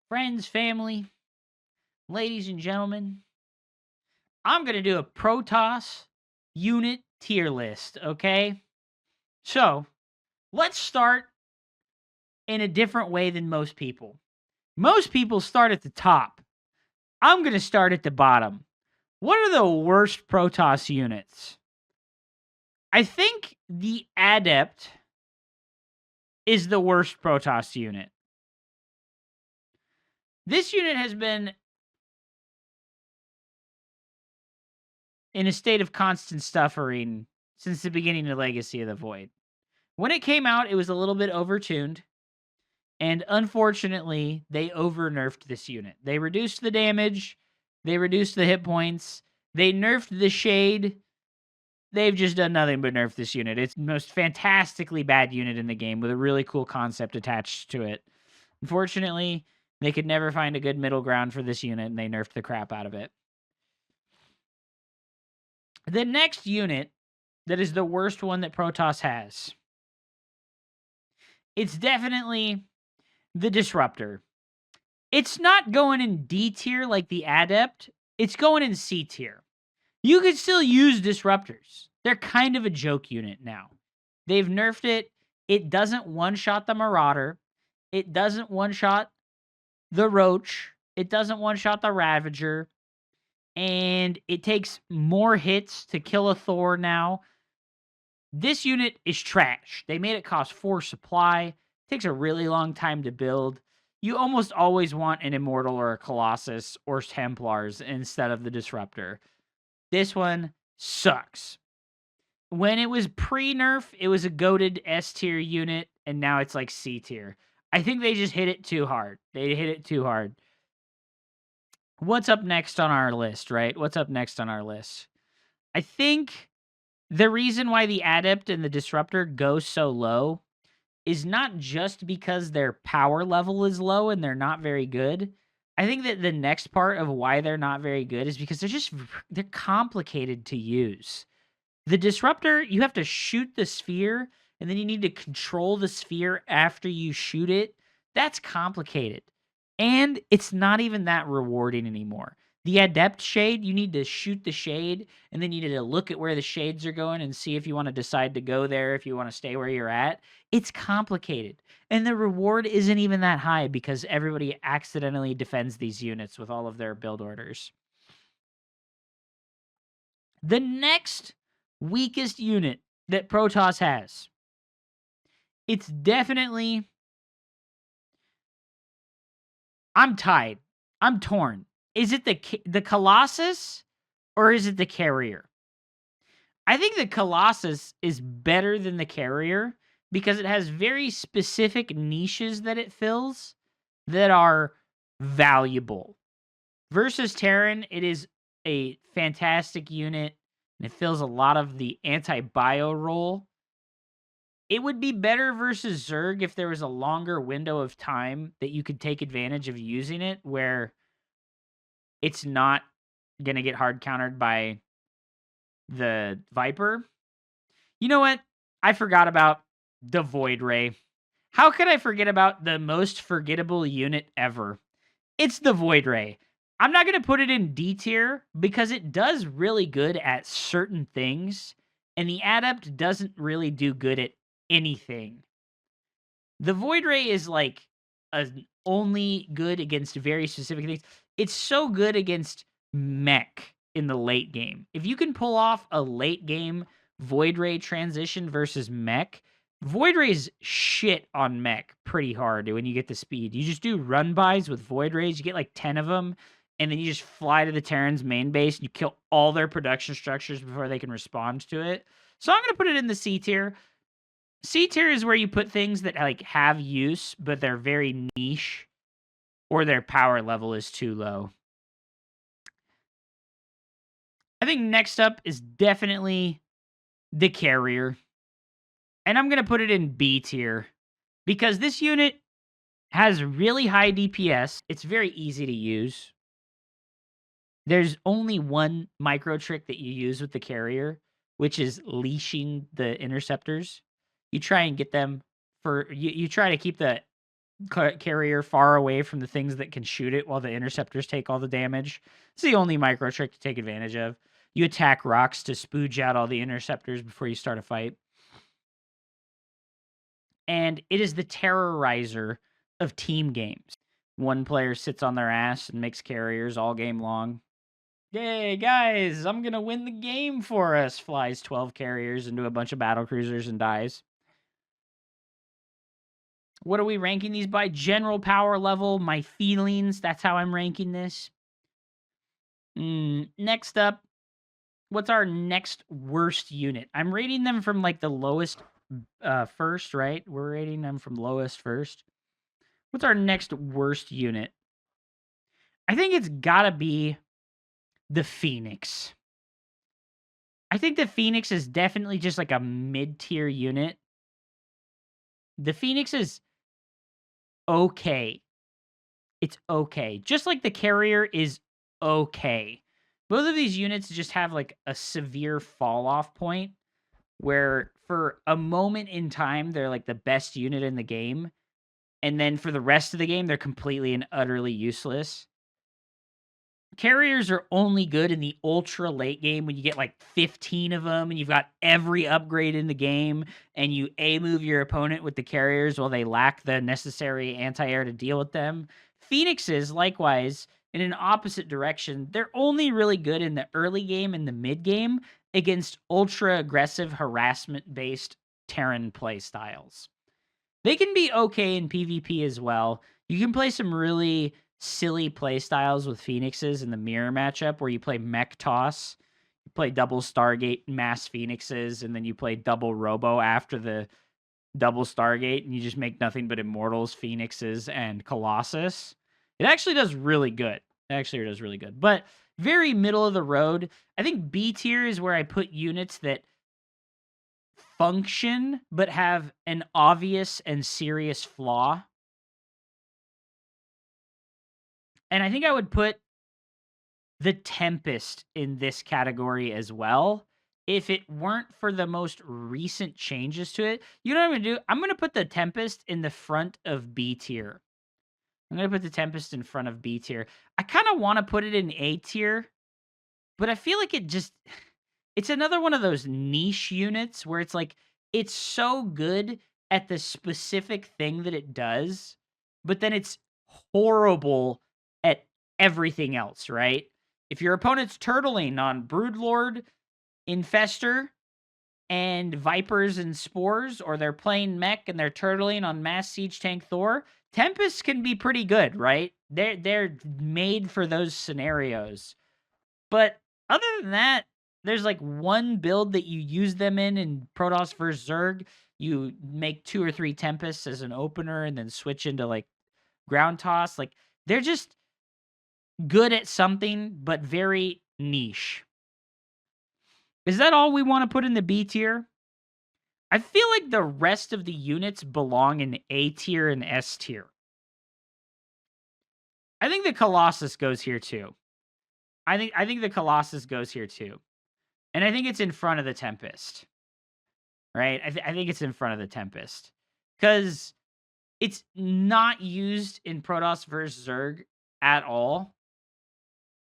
Friends, family, ladies and gentlemen, I'm going to do a Protoss unit tier list, okay? So, let's start in a different way than most people. Most people start at the top. I'm going to start at the bottom. What are the worst Protoss units? I think the Adept is the worst Protoss unit. This unit has been in a state of constant suffering since the beginning of Legacy of the Void. When it came out, it was a little bit overtuned, and unfortunately, they over-nerfed this unit. They reduced the damage, they reduced the hit points, they nerfed the shade. They've just done nothing but nerf this unit. It's the most fantastically bad unit in the game with a really cool concept attached to it. Unfortunately, they could never find a good middle ground for this unit, and they nerfed the crap out of it. The next unit that is the worst one that Protoss has, it's definitely the Disruptor. It's not going in D tier like the Adept. It's going in C tier. You can still use Disruptors. They're kind of a joke unit now. They've nerfed it. It doesn't one-shot the Marauder. It doesn't one-shot the Roach. It doesn't one-shot the Ravager. And it takes more hits to kill a Thor now. This unit is trash. They made it cost 4 supply. It takes a really long time to build. You almost always want an Immortal or a Colossus or Templars instead of the Disruptor. This one sucks. When it was pre-nerf, it was a goated S tier unit, and now it's like C tier. I think they just hit it too hard. They hit it too hard. What's up next on our list, right? What's up next on our list? I think the reason why the Adept and the Disruptor go so low is not just because their power level is low and they're not very good. I think that the next part of why they're not very good is because they're complicated to use. The Disruptor, you have to shoot the sphere, and then you need to control the sphere after you shoot it. That's complicated. And it's not even that rewarding anymore. The Adept Shade, you need to shoot the shade, and then you need to look at where the shades are going and see if you want to decide to go there, if you want to stay where you're at. It's complicated. And the reward isn't even that high because everybody accidentally defends these units with all of their build orders. The next weakest unit that Protoss has, it's definitely... I'm tied. I'm torn. Is it the Colossus or is it the Carrier? I think the Colossus is better than the Carrier because it has very specific niches that it fills that are valuable. Versus Terran, it is a fantastic unit and it fills a lot of the anti-bio role. It would be better versus Zerg if there was a longer window of time that you could take advantage of using it where it's not going to get hard countered by the Viper. You know what? I forgot about the Void Ray. How could I forget about the most forgettable unit ever? It's the Void Ray. I'm not going to put it in D tier because it does really good at certain things, and the Adept doesn't really do good at anything. The Void Ray is like only good against very specific things. It's so good against mech in the late game. If you can pull off a late game Void Ray transition versus mech, Void Ray's shit on mech pretty hard when you get the speed. You just do run-bys with Void Rays. You get like 10 of them, and then you just fly to the Terran's main base, and you kill all their production structures before they can respond to it. So I'm going to put it in the C tier. C tier is where you put things that like have use, but they're very niche, or their power level is too low. I think next up is definitely the Carrier. And I'm going to put it in B tier because this unit has really high DPS. It's very easy to use. There's only one micro trick that you use with the Carrier, which is leashing the interceptors. You try and get them you try to keep the carrier far away from the things that can shoot it while the interceptors take all the damage. It's the only micro trick to take advantage of. You attack rocks to spooge out all the interceptors before you start a fight. And it is the terrorizer of team games. One player sits on their ass and makes carriers all game long. Yay, guys, I'm going to win the game for us. Flies 12 carriers into a bunch of battle cruisers and dies. What are we ranking these by? General power level, my feelings. That's how I'm ranking this. Next up, what's our next worst unit? I'm rating them from like the lowest first, right? We're rating them from lowest first. What's our next worst unit? I think it's gotta be the Phoenix. I think the Phoenix is definitely just like a mid-tier unit. The Phoenix is okay. It's okay. Just like the carrier is okay. Both of these units just have like a severe fall off point where for a moment in time they're like the best unit in the game, and then for the rest of the game they're completely and utterly useless. Carriers are only good in the ultra late game when you get like 15 of them and you've got every upgrade in the game and you A-move your opponent with the carriers while they lack the necessary anti-air to deal with them. Phoenixes, likewise, in an opposite direction, they're only really good in the early game and the mid game against ultra aggressive harassment-based Terran play styles. They can be okay in PvP as well. You can play some really silly play styles with Phoenixes in the mirror matchup where you play mech toss, you play double Stargate mass Phoenixes, and then you play double Robo after the double Stargate, and you just make nothing but Immortals, Phoenixes, and Colossus. It actually does really good. But very middle of the road. I think B tier is where I put units that function but have an obvious and serious flaw. And I think I would put the Tempest in this category as well if it weren't for the most recent changes to it. You know what I'm going to do? I'm going to put the Tempest in the front of B tier. I'm going to put the Tempest in front of B tier. I kind of want to put it in A tier, but I feel like it's another one of those niche units where it's like, it's so good at the specific thing that it does, but then it's horrible at everything else, right? If your opponent's turtling on Broodlord, Infester, and Vipers and Spores, or they're playing mech and they're turtling on Mass Siege Tank Thor, Tempests can be pretty good, right? They're made for those scenarios. But other than that, there's like one build that you use them in Protoss vs. Zerg. You make 2 or 3 Tempests as an opener and then switch into like ground toss. Like they're just good at something, but very niche. Is that all we want to put in the B tier? I feel like the rest of the units belong in A tier and S tier. I think the Colossus goes here too. I think the Colossus goes here too. And I think it's in front of the Tempest. Right? I think it's in front of the Tempest. Because it's not used in Protoss vs. Zerg at all.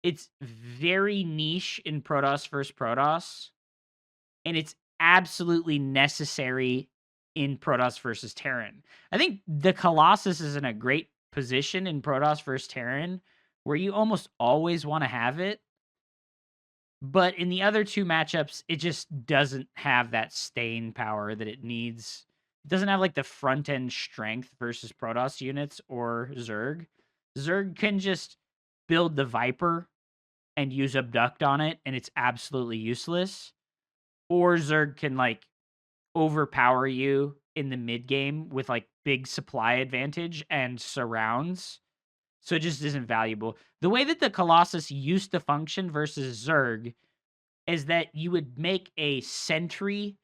It's very niche in Protoss vs. Protoss. And it's absolutely necessary in Protoss vs. Terran. I think the Colossus is in a great position in Protoss vs. Terran where you almost always want to have it. But in the other two matchups, it just doesn't have that staying power that it needs. It doesn't have like the front end strength versus Protoss units or Zerg. Zerg can just build the Viper and use Abduct on it, and it's absolutely useless. Or Zerg can like overpower you in the mid game with like big supply advantage and surrounds. So it just isn't valuable. The way that the Colossus used to function versus Zerg is that you would make a sentry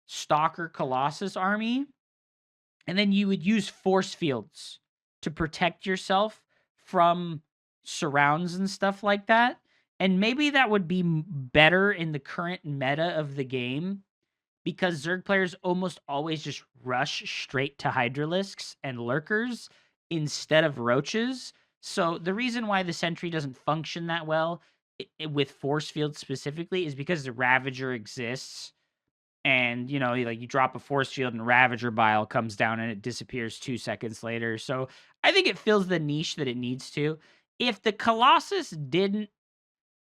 stalker Colossus army, and then you would use force fields to protect yourself from surrounds and stuff like that. And maybe that would be better in the current meta of the game because Zerg players almost always just rush straight to Hydralisks and Lurkers instead of roaches. So the reason why the sentry doesn't function that well with force fields specifically is because the Ravager exists. And, you know, like you drop a force field and Ravager Bile comes down and it disappears 2 seconds later. So I think it fills the niche that it needs to. If the Colossus didn't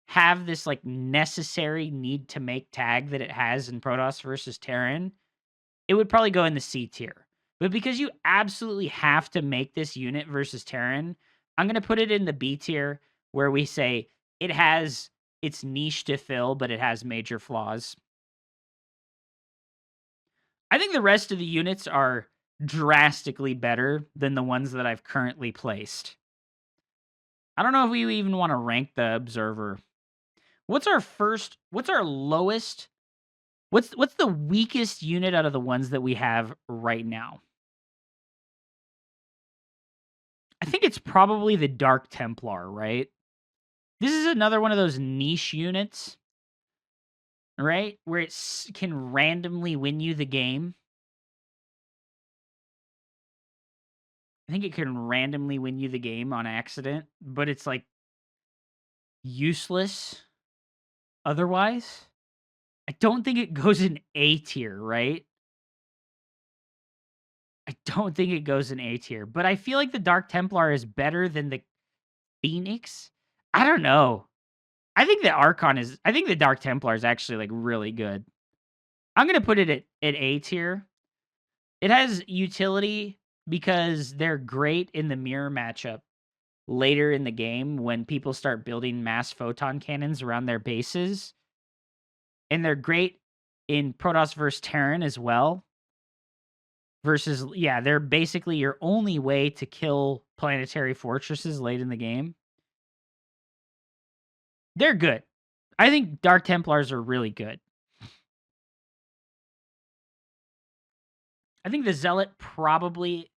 have this like necessary need to make tag that it has in Protoss versus Terran, it would probably go in the C tier. But because you absolutely have to make this unit versus Terran, I'm going to put it in the B tier where we say it has its niche to fill, but it has major flaws. I think the rest of the units are drastically better than the ones that I've currently placed. I don't know if we even want to rank the observer. What's our lowest? What's the weakest unit out of the ones that we have right now? I think it's probably the Dark Templar, right? This is another one of those niche units, right? Where it can randomly win you the game. I think it can randomly win you the game on accident, but it's like useless otherwise. I don't think it goes in A tier, right? I don't think it goes in A tier, but I feel like the Dark Templar is better than the Phoenix. I don't know. I think the Dark Templar is actually like really good. I'm going to put it at A tier. It has utility because they're great in the mirror matchup later in the game when people start building mass photon cannons around their bases. And they're great in Protoss versus Terran as well. Versus, yeah, they're basically your only way to kill planetary fortresses late in the game. They're good. I think Dark Templars are really good. I think the Zealot probably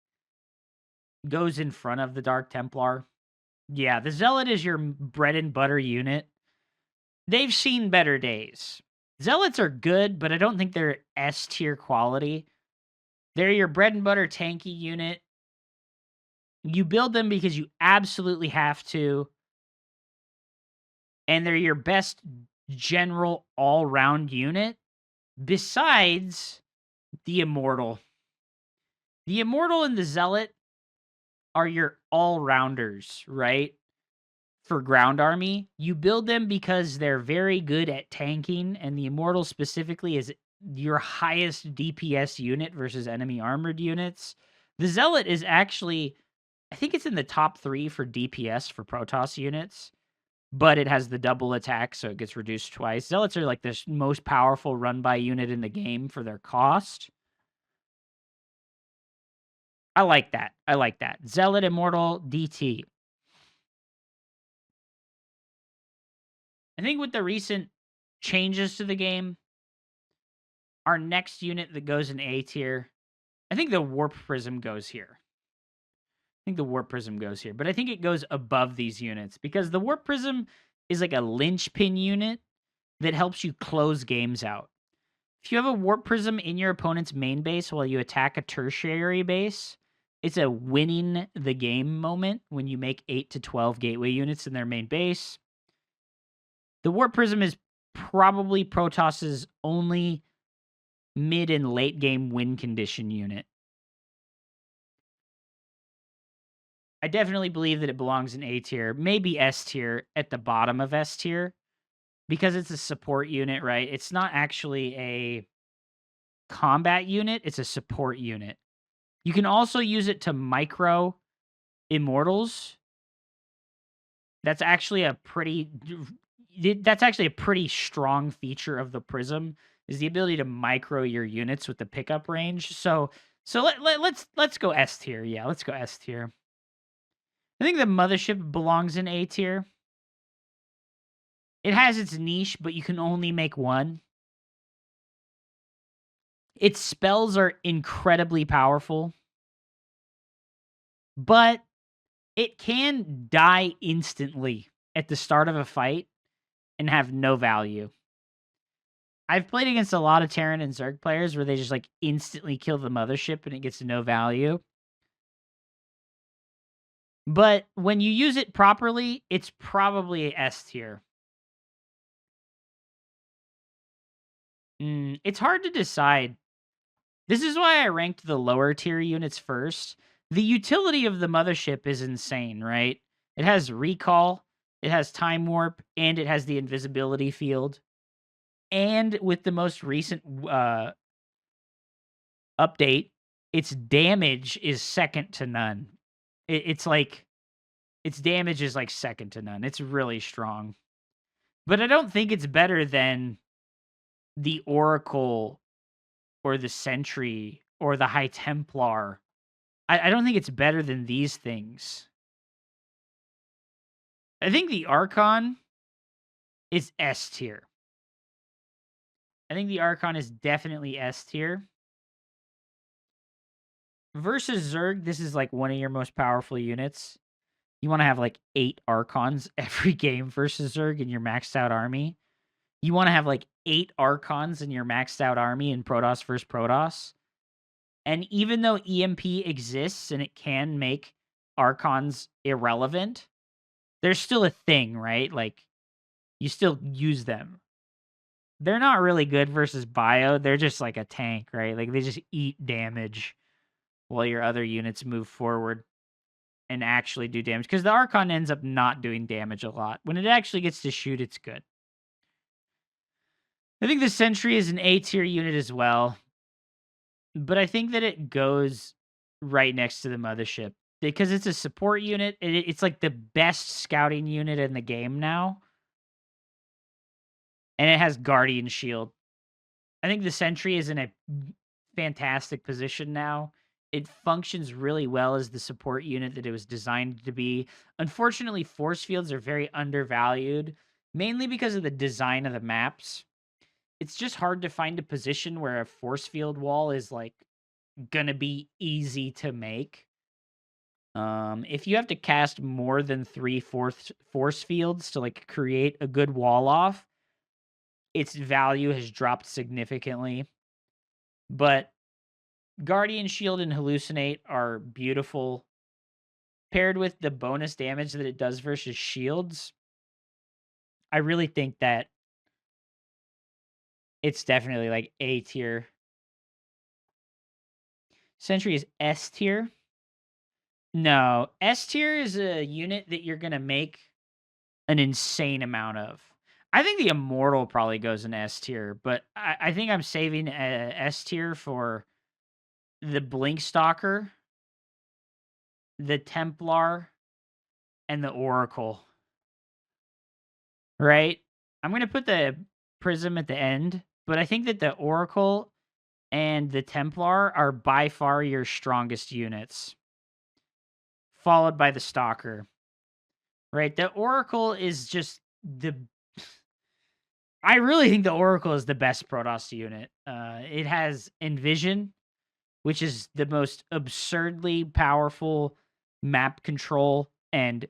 goes in front of the Dark Templar. Yeah, the Zealot is your bread and butter unit. They've seen better days. Zealots are good, but I don't think they're S tier quality. They're your bread and butter tanky unit. You build them because you absolutely have to. And they're your best general all-round unit besides the Immortal. The Immortal and the Zealot are your all-rounders, right? For ground army. You build them because they're very good at tanking, and the Immortal specifically is your highest DPS unit versus enemy armored units. The Zealot is actually, I think it's in the top 3 for DPS for Protoss units, but it has the double attack, so it gets reduced twice. Zealots are like the most powerful run-by unit in the game for their cost. I like that. I like that. Zealot, Immortal, DT. I think with the recent changes to the game, our next unit that goes in A tier, I think the Warp Prism goes here. But I think it goes above these units because the Warp Prism is like a linchpin unit that helps you close games out. If you have a Warp Prism in your opponent's main base while you attack a tertiary base, it's a winning the game moment when you make 8 to 12 gateway units in their main base. The Warp Prism is probably Protoss's only mid and late game win condition unit. I definitely believe that it belongs in A tier, maybe S tier at the bottom of S tier because it's a support unit, right? It's not actually a combat unit, it's a support unit. You can also use it to micro immortals. That's actually a pretty strong feature of the Prism is the ability to micro your units with the pickup range. So let's go S tier. Yeah, let's go S tier. I think the Mothership belongs in A tier. It has its niche, but you can only make one. Its spells are incredibly powerful, but it can die instantly at the start of a fight and have no value. I've played against a lot of Terran and Zerg players where they just like instantly kill the Mothership and it gets no value. But when you use it properly, it's probably a S tier. It's hard to decide. This is why I ranked the lower tier units first. The utility of the mothership is insane, right? It has recall, it has time warp, and it has the invisibility field. And with the most recent update, its damage is second to none. It's like its damage is like second to none. It's really strong. But I don't think it's better than the Oracle or the Sentry or the High Templar. I don't think it's better than these things. I think the Archon is S tier. I think the Archon is definitely S tier. Versus Zerg, this is like one of your most powerful units. You want to have like 8 Archons every game versus Zerg in your maxed out army. You want to have like 8 Archons in your maxed out army in Protoss versus Protoss. And even though EMP exists and it can make Archons irrelevant, there's still a thing, right? Like, you still use them. They're not really good versus Bio. They're just like a tank, right? Like, they just eat damage while your other units move forward and actually do damage. Because the Archon ends up not doing damage a lot. When it actually gets to shoot, it's good. I think the Sentry is an A tier unit as well. But I think that it goes right next to the Mothership. Because it's a support unit. It's like the best scouting unit in the game now. And it has Guardian Shield. I think the Sentry is in a fantastic position now. It functions really well as the support unit that it was designed to be. Unfortunately, force fields are very undervalued, mainly because of the design of the maps. It's just hard to find a position where a force field wall is like gonna be easy to make. If you have to cast more than 3 force fields to like create a good wall off, its value has dropped significantly. But Guardian Shield and Hallucinate are beautiful. Paired with the bonus damage that it does versus shields, I really think that it's definitely like A tier. Sentry is S tier. No, S tier is a unit that you're going to make an insane amount of. I think the Immortal probably goes in S tier, but I think I'm saving S tier for the Blink Stalker, the Templar, and the Oracle. Right? I'm going to put the Prism at the end, but I think that the Oracle and the Templar are by far your strongest units, followed by the Stalker. Right? The Oracle is just the I really think the Oracle is the best Protoss unit. It has Envision, which is the most absurdly powerful map control and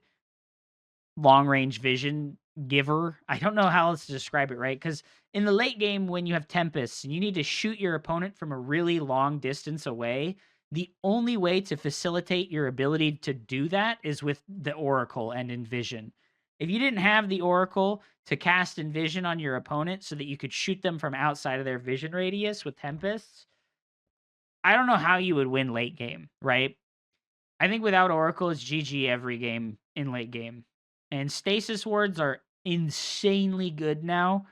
long range vision giver. I don't know how else to describe it, right? Because in the late game, when you have Tempests and you need to shoot your opponent from a really long distance away, the only way to facilitate your ability to do that is with the Oracle and Envision. If you didn't have the Oracle to cast Envision on your opponent so that you could shoot them from outside of their vision radius with Tempests, I don't know how you would win late game, right? I think without Oracle, it's GG every game in late game. And Stasis Wards are insanely good now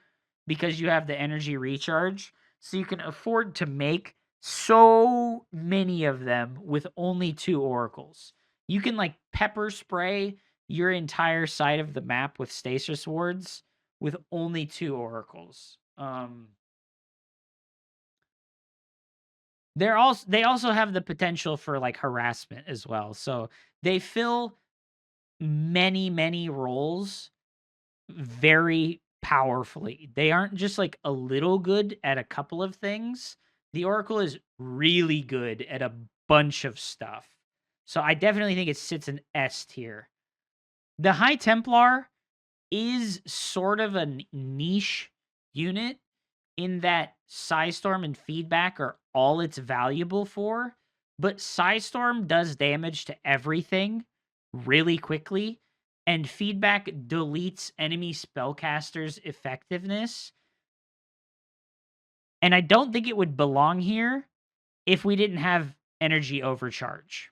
because you have the energy recharge. So you can afford to make so many of them with only 2 Oracles. You can like pepper spray your entire side of the map with Stasis Wards with only 2 Oracles. They also have the potential for like harassment as well. So they fill many roles very powerfully. They aren't just like a little good at a couple of things. The Oracle is really good at a bunch of stuff. So I definitely think it sits in S tier. The High Templar is sort of a niche unit in that Psystorm and Feedback are all it's valuable for, but Psystorm does damage to everything, really quickly, and feedback deletes enemy spellcasters' effectiveness. And I don't think it would belong here if we didn't have energy overcharge.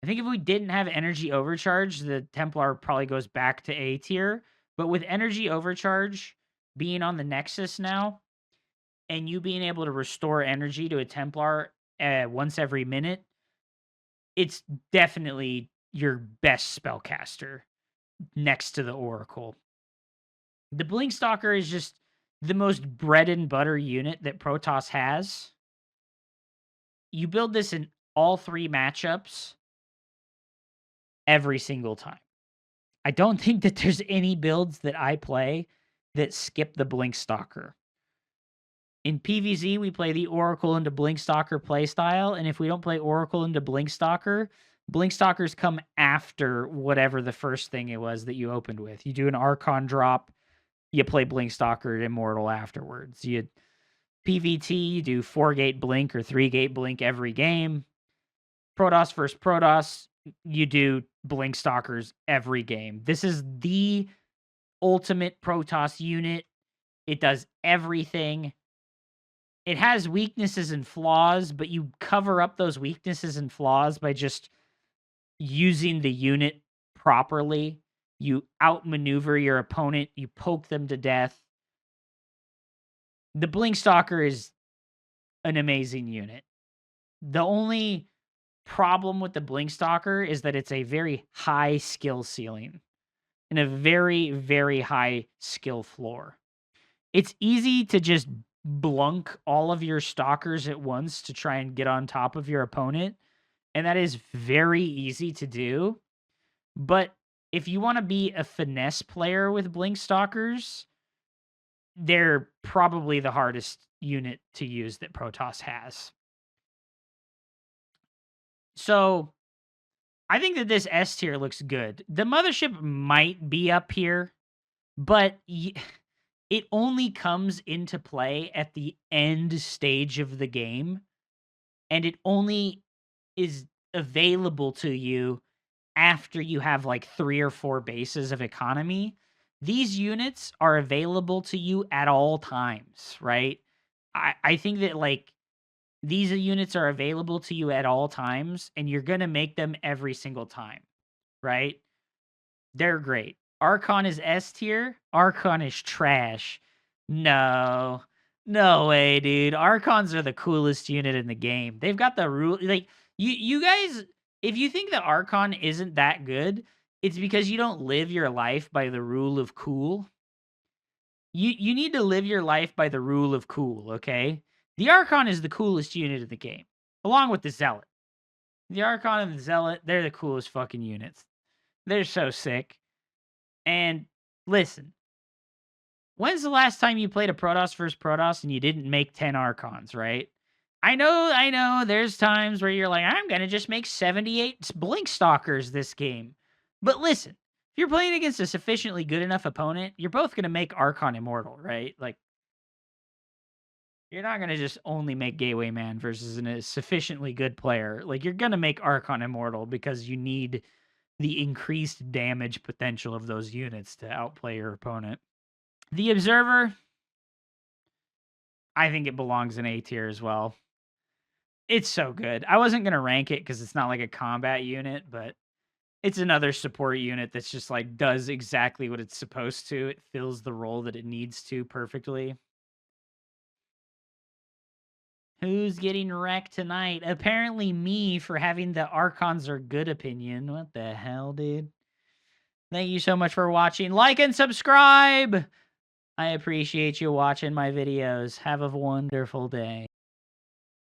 I think if we didn't have energy overcharge, the Templar probably goes back to A tier. But with energy overcharge being on the Nexus now, and you being able to restore energy to a Templar once every minute, it's definitely your best spellcaster next to the Oracle. The Blinkstalker is just the most bread and butter unit that Protoss has. You build this in all 3 matchups every single time. I don't think that there's any builds that I play that skip the Blinkstalker. In PvZ, we play the Oracle into Blinkstalker playstyle, and if we don't play Oracle into Blinkstalker, Blinkstalkers come after whatever the first thing it was that you opened with. You do an Archon drop, you play Blinkstalker Immortal afterwards. You PvT, you do 4-gate Blink or 3-gate Blink every game. Protoss versus Protoss, you do Blinkstalkers every game. This is the ultimate Protoss unit. It does everything. It has weaknesses and flaws, but you cover up those weaknesses and flaws by just using the unit properly. You outmaneuver your opponent, you poke them to death. The Blinkstalker is an amazing unit. The only problem with the Blinkstalker is that it's a very high skill ceiling and a very, very high skill floor. It's easy to just blunk all of your stalkers at once to try and get on top of your opponent, and that is very easy to do. But if you want to be a finesse player with Blinkstalkers, they're probably the hardest unit to use that Protoss has. So I think that this S tier looks good. The Mothership might be up here, but it only comes into play at the end stage of the game, and it only is available to you after you have like 3 or 4 bases of economy. These units are available to you at all times, right? I think that like these units are available to you at all times, and you're going to make them every single time, right? They're great. Archon is S tier. Archon is trash. No. No way, dude. Archons are the coolest unit in the game. They've got the rule. Like, you guys, if you think the Archon isn't that good, it's because you don't live your life by the rule of cool. You need to live your life by the rule of cool, okay? The Archon is the coolest unit in the game, along with the Zealot. The Archon and the Zealot, they're the coolest fucking units. They're so sick. And listen, when's the last time you played a Protoss versus Protoss and you didn't make 10 Archons, right? I know, there's times where you're like, I'm going to just make 78 Blinkstalkers this game. But listen, if you're playing against a sufficiently good enough opponent, you're both going to make Archon Immortal, right? Like, you're not going to just only make Gateway Man versus a sufficiently good player. Like, you're going to make Archon Immortal because you need the increased damage potential of those units to outplay your opponent. The Observer, I think it belongs in A tier as well. It's so good. I wasn't going to rank it because it's not like a combat unit, but it's another support unit that's just like does exactly what it's supposed to. It fills the role that it needs to perfectly. Who's getting wrecked tonight? Apparently me for having the Archons are good opinion. What the hell, dude? Thank you so much for watching. Like and subscribe! I appreciate you watching my videos. Have a wonderful day.